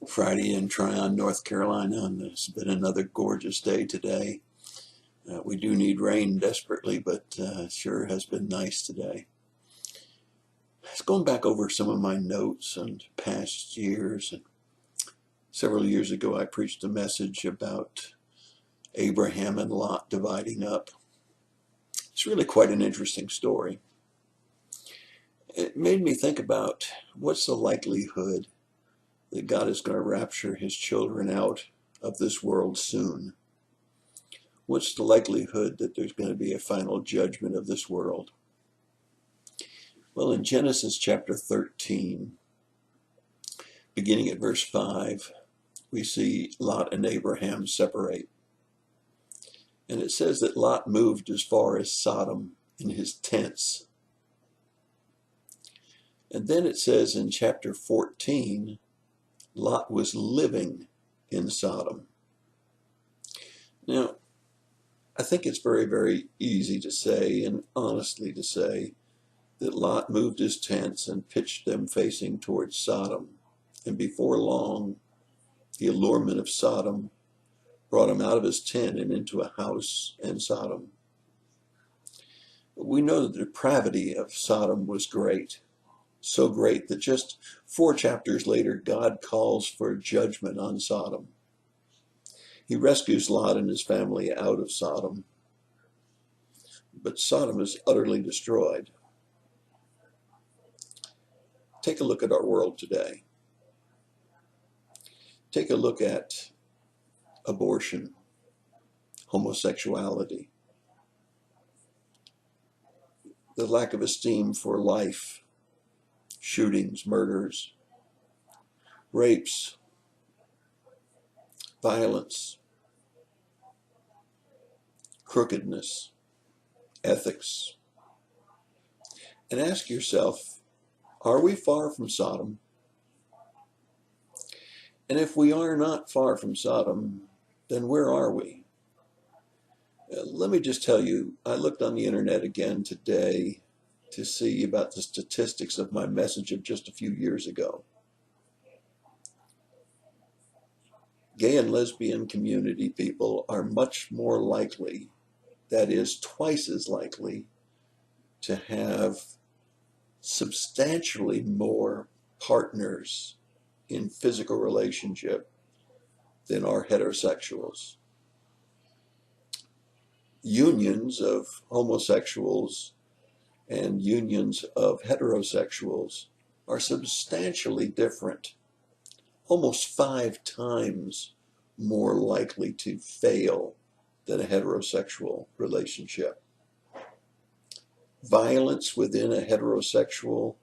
Friday in Tryon, North Carolina, and it's been another gorgeous day today. We do need rain desperately, but it sure has been nice today. Just going back over some of my notes on past years. And several years ago, I preached a message about Abraham and Lot dividing up. It's really quite an interesting story. It made me think about what's the likelihood that God is going to rapture his children out of this world soon. What's the likelihood that there's going to be a final judgment of this world? Well, in Genesis chapter 13, beginning at verse 5, we see Lot and Abraham separate. And it says that Lot moved as far as Sodom in his tents. And then it says in chapter 14, Lot was living in Sodom. Now, I think it's very, very easy to say and honestly to say that Lot moved his tents and pitched them facing towards Sodom. And before long, the allurement of Sodom brought him out of his tent and into a house in Sodom. We know that the depravity of Sodom was great. So great that just 4 chapters later, God calls for judgment on Sodom. He rescues Lot and his family out of Sodom, but Sodom is utterly destroyed. Take a look at our world today. Take a look at abortion, homosexuality, the lack of esteem for life, shootings, murders, rapes, violence, crookedness, ethics. And ask yourself, are we far from Sodom? And if we are not far from Sodom, then where are we? Let me just tell you, I looked on the internet again today to see about the statistics of my message of just a few years ago. Gay and lesbian community people are much more likely, that is twice as likely, to have substantially more partners in physical relationship than are heterosexuals. Unions of homosexuals and unions of heterosexuals are substantially different, almost 5 times more likely to fail than a heterosexual relationship. Violence within a heterosexual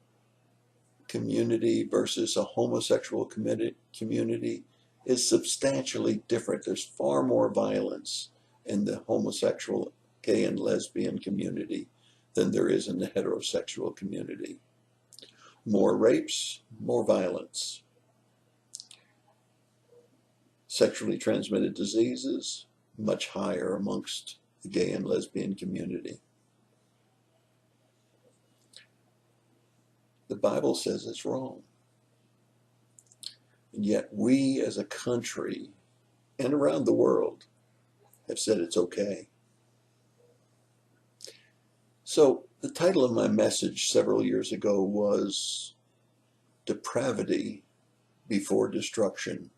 community versus a homosexual community is substantially different. There's far more violence in the homosexual, gay, and lesbian community than there is in the heterosexual community. More rapes, more violence. Sexually transmitted diseases, much higher amongst the gay and lesbian community. The Bible says it's wrong. And yet we as a country and around the world have said it's okay. So the title of my message several years ago was Depravity Before Destruction.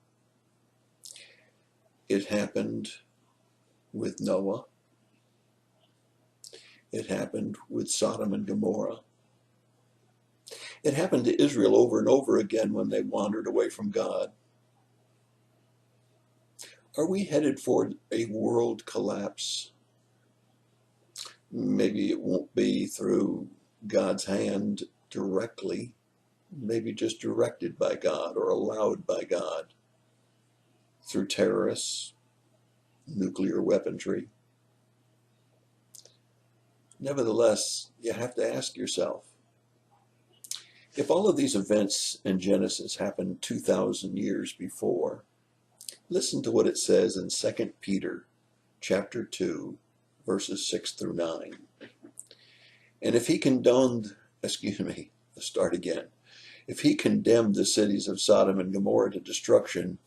It happened with Noah. It happened with Sodom and Gomorrah. It happened to Israel over and over again when they wandered away from God. Are we headed for a world collapse? Maybe it won't be through God's hand directly, maybe just directed by God or allowed by God through terrorists, nuclear weaponry. Nevertheless, you have to ask yourself, if all of these events in Genesis happened 2,000 years before, listen to what it says in 2 Peter chapter 2, verses 6 through 9. And if he condoned, let's start again. If he condemned the cities of Sodom and Gomorrah to destruction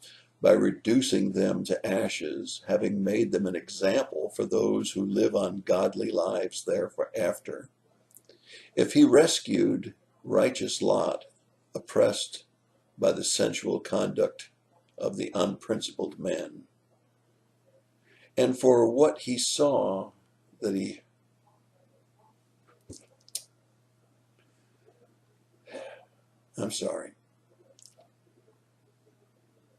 by reducing them to ashes, having made them an example for those who live ungodly lives thereafter, if he rescued righteous Lot, oppressed by the sensual conduct of the unprincipled men, and for what he saw that he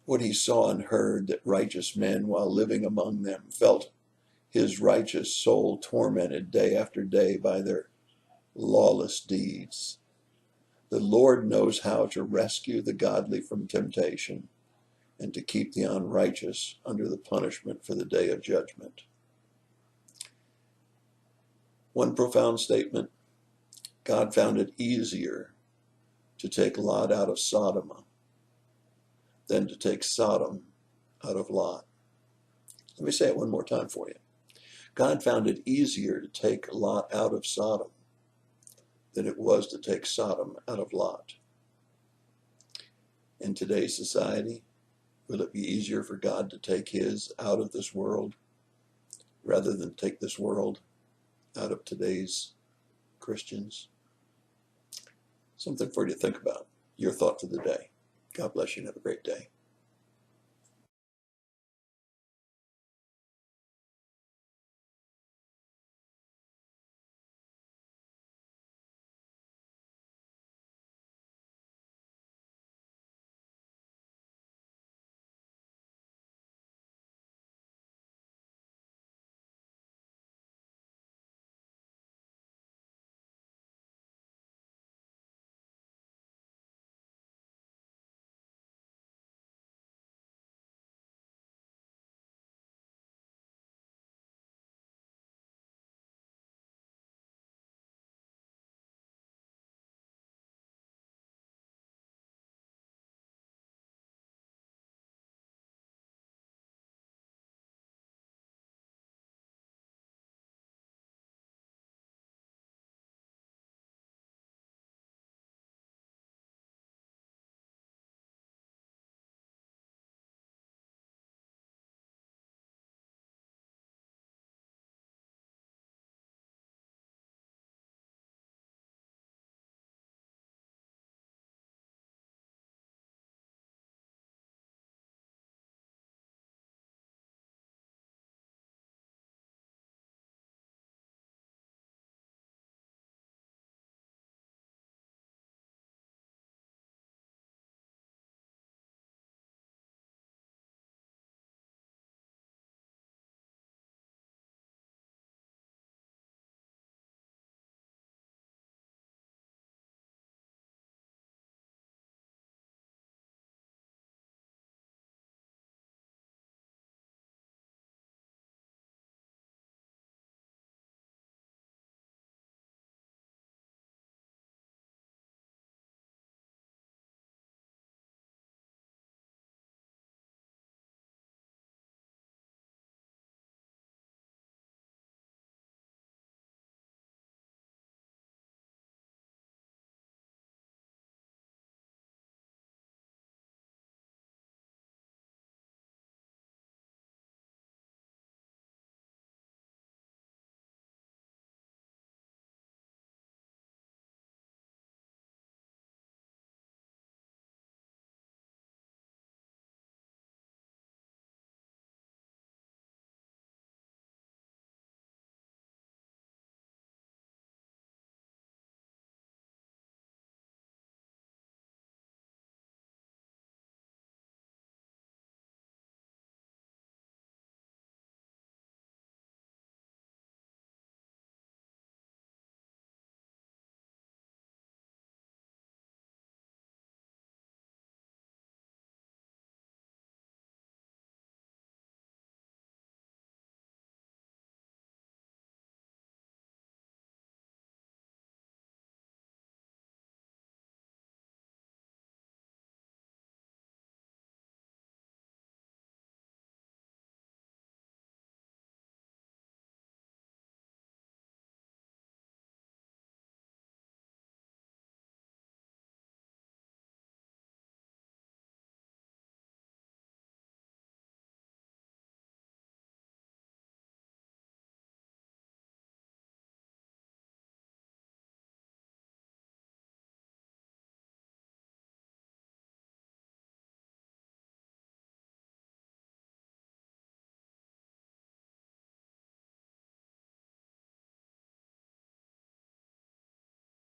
what he saw and heard, that righteous men, while living among them, felt his righteous soul tormented day after day by their lawless deeds. The Lord knows how to rescue the godly from temptation and to keep the unrighteous under the punishment for the day of judgment. One profound statement: God found it easier to take Lot out of Sodom than to take Sodom out of Lot. Let me say it one more time for you. God found it easier to take Lot out of Sodom than it was to take Sodom out of Lot. In today's society, will it be easier for God to take his out of this world rather than take this world out of today's Christians? Something for you to think about. Your thought for the day. God bless you and have a great day.